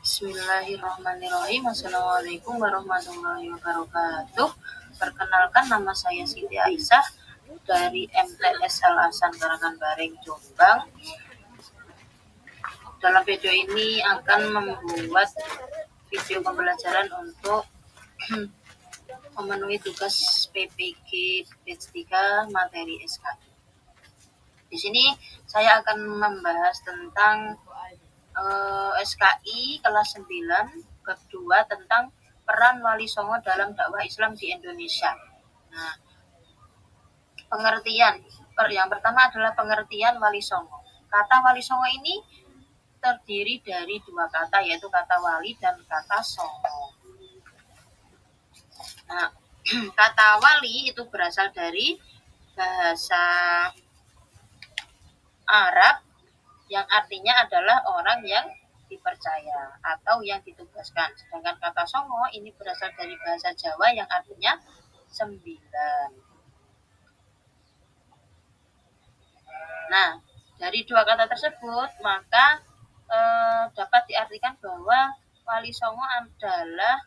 Bismillahirrahmanirrahim. Assalamualaikum warahmatullahi wabarakatuh. Perkenalkan, nama saya Siti Aisyah dari MTS Al Hasan Karangan Bareng, Jombang. Dalam video ini akan membuat video pembelajaran untuk memenuhi tugas PPG batch 3 materi SKI. Di sini saya akan membahas tentang SKI kelas 9 bab 2 tentang peran Wali Songo dalam dakwah Islam di Indonesia. Nah, pengertian yang pertama adalah pengertian Wali Songo. Kata Wali Songo ini terdiri dari dua kata, yaitu kata wali dan kata songo. Nah, kata wali itu berasal dari bahasa Arab yang artinya adalah orang yang dipercaya atau yang ditugaskan. Sedangkan kata songo ini berasal dari bahasa Jawa yang artinya 9. Nah, dari dua kata tersebut maka dapat diartikan bahwa Wali Songo adalah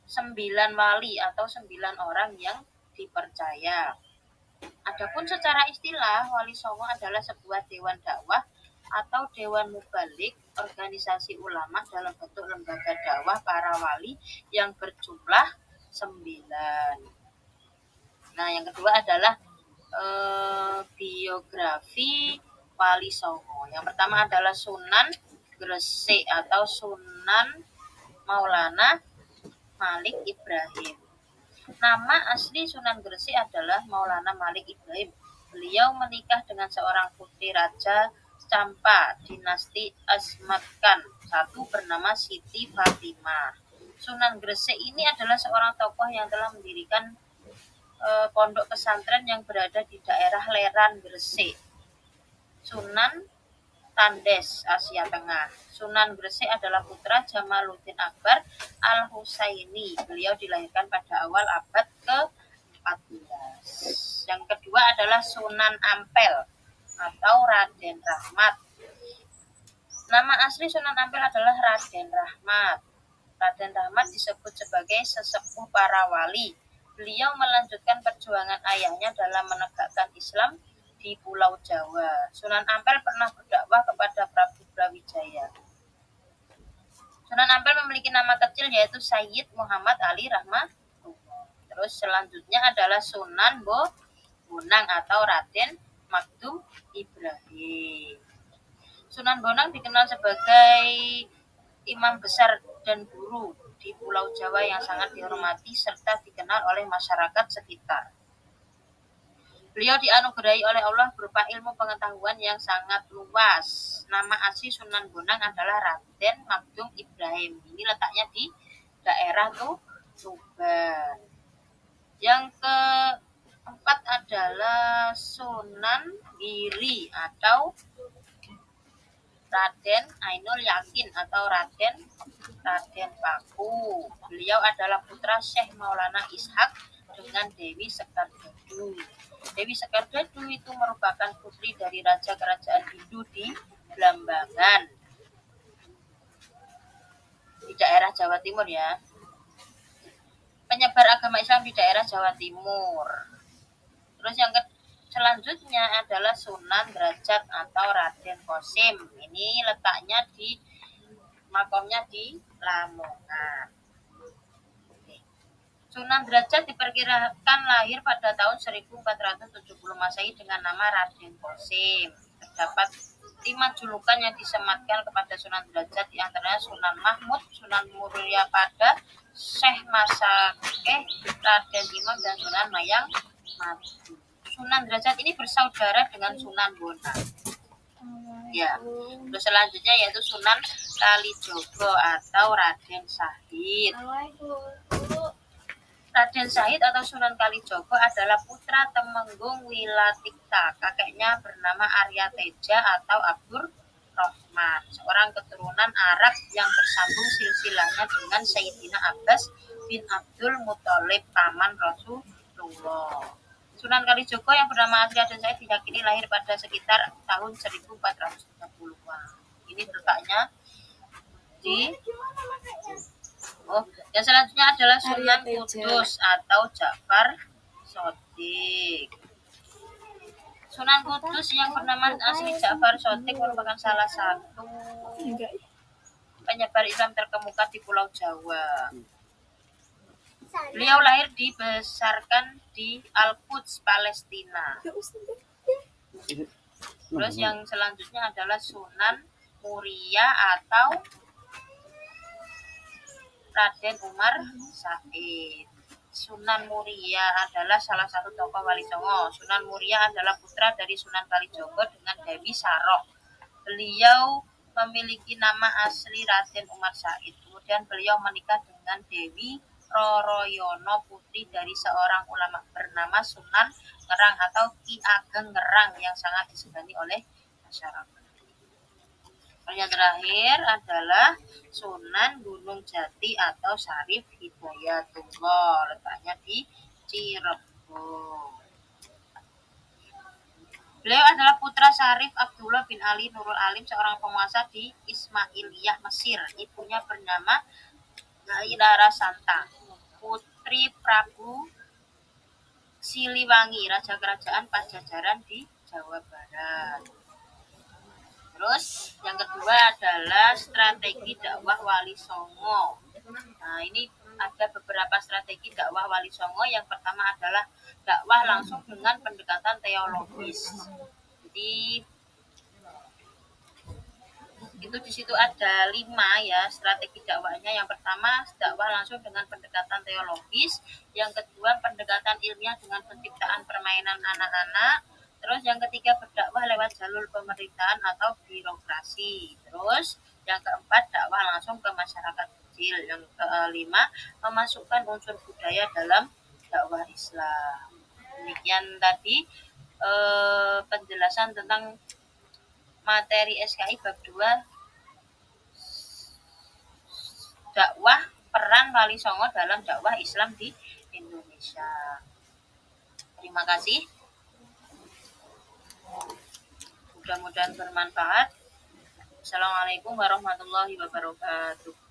9 wali atau 9 orang yang dipercaya. Adapun secara istilah, Wali Songo adalah sebuah dewan dakwah atau dewan mubalik, organisasi ulama dalam bentuk lembaga dakwah para wali yang berjumlah 9. Nah, yang kedua adalah biografi Wali Songo. Yang pertama adalah Sunan Gresik atau Sunan Maulana Malik Ibrahim. Nama asli Sunan Gresik adalah Maulana Malik Ibrahim. Beliau menikah dengan seorang putri Raja Campa dinasti Asmat Khan, satu bernama Siti Fatimah. Sunan Gresik ini adalah seorang tokoh yang telah mendirikan pondok pesantren yang berada di daerah Leran Gresik, Sunan Tandes, Asia Tengah. Sunan Gresik adalah putra Jamaluddin Akbar Al-Husaini. Beliau dilahirkan pada awal abad ke-14. Yang kedua adalah Sunan Ampel atau Raden Rahmat. Nama asli Sunan Ampel adalah Raden Rahmat. Raden Rahmat disebut sebagai sesepuh para wali. Beliau melanjutkan perjuangan ayahnya dalam menegakkan Islam di Pulau Jawa. Sunan Ampel pernah berdakwah kepada Prabu Brawijaya. Sunan Ampel memiliki nama kecil yaitu Sayyid Muhammad Ali Rahmatullah. Terus selanjutnya adalah Sunan Bonang atau Raden Magdum Ibrahim. Sunan Bonang dikenal sebagai imam besar dan guru di Pulau Jawa yang sangat dihormati serta dikenal oleh masyarakat sekitar. Beliau dianugerahi oleh Allah berupa ilmu pengetahuan yang sangat luas. Nama asli Sunan Bonang adalah Raden Magdum Ibrahim. Ini letaknya di daerah Tuban. Yang keempat adalah Sunan Giri atau Raden Ainul Yakin atau Raden Paku. Beliau adalah putra Syekh Maulana Ishak dengan Dewi Sekardadu. Dewi Sekardadu itu merupakan putri dari Raja Kerajaan Hindu di Blambangan, di daerah Jawa Timur ya. Penyebar agama Islam di daerah Jawa Timur. Terus yang selanjutnya adalah Sunan Derajat atau Raden Qasim. Ini letaknya di makomnya di Lamongan. Sunan Derajat diperkirakan lahir pada tahun 1470 Masehi dengan nama Raden Qasim. Terdapat 5 julukan yang disematkan kepada Sunan Derajat, di antaranya Sunan Mahmud, Sunan Muryapada, Syekh Masakeh, Raden Imam, dan Sunan Mayang Madu. Sunan Derajat ini bersaudara dengan Sunan Bonang. Ya, terus selanjutnya yaitu Sunan Kalijogo atau Raden Syahid. Raden Syahid atau Sunan Kalijogo adalah putra Temenggung Wilatikta. Kakeknya bernama Arya Teja atau Abdur Rahman, seorang keturunan Arab yang bersambung silsilahnya dengan Sayyidina Abbas bin Abdul Muthalib, paman Rasulullah. Sunan Kalijogo yang bernama asli Raden Said diyakini lahir pada sekitar tahun 1430-an. Ini letaknya di yang selanjutnya adalah Sunan Kudus atau Ja'far Shodiq. Sunan Kudus yang bernama asli Ja'far Shodiq merupakan salah satu penyebar Islam terkemuka di Pulau Jawa. Beliau lahir dibesarkan di Al-Quds, Palestina. Terus yang selanjutnya adalah Sunan Muria atau Raden Umar Said. Sunan Muria adalah salah satu tokoh Wali Songo. Sunan Muria adalah putra dari Sunan Kalijogo dengan Dewi Sarok. Beliau memiliki nama asli Raden Umar Said. Kemudian beliau menikah dengan Dewi Roroyono, putri dari seorang ulama bernama Sunan Ngerang atau Ki Ageng Ngerang yang sangat disegani oleh masyarakat. Yang terakhir adalah Sunan Gunung Jati atau Syarif Hidayatullah, letaknya di Cirebon. Beliau adalah putra Syarif Abdullah bin Ali Nurul Alim, seorang penguasa di Ismailiyah Mesir. Ibunya bernama Nailara Santa, putri Prabu Siliwangi, raja kerajaan Pajajaran di Jawa Barat. Terus yang kedua adalah strategi dakwah Wali Songo. Nah, ini ada beberapa strategi dakwah Wali Songo. Yang pertama adalah dakwah langsung dengan pendekatan teologis. Jadi itu di situ ada 5 ya strategi dakwahnya. Yang pertama dakwah langsung dengan pendekatan teologis. Yang kedua pendekatan ilmiah dengan penciptaan permainan anak-anak. Terus yang ketiga berdakwah lewat jalur pemerintahan atau birokrasi. Terus yang keempat dakwah langsung ke masyarakat kecil. Yang kelima memasukkan unsur budaya dalam dakwah Islam. Demikian tadi penjelasan tentang materi SKI bab 2 dakwah peran Wali Songo dalam dakwah Islam di Indonesia. Terima kasih. Mudah-mudahan bermanfaat. Assalamualaikum warahmatullahi wabarakatuh.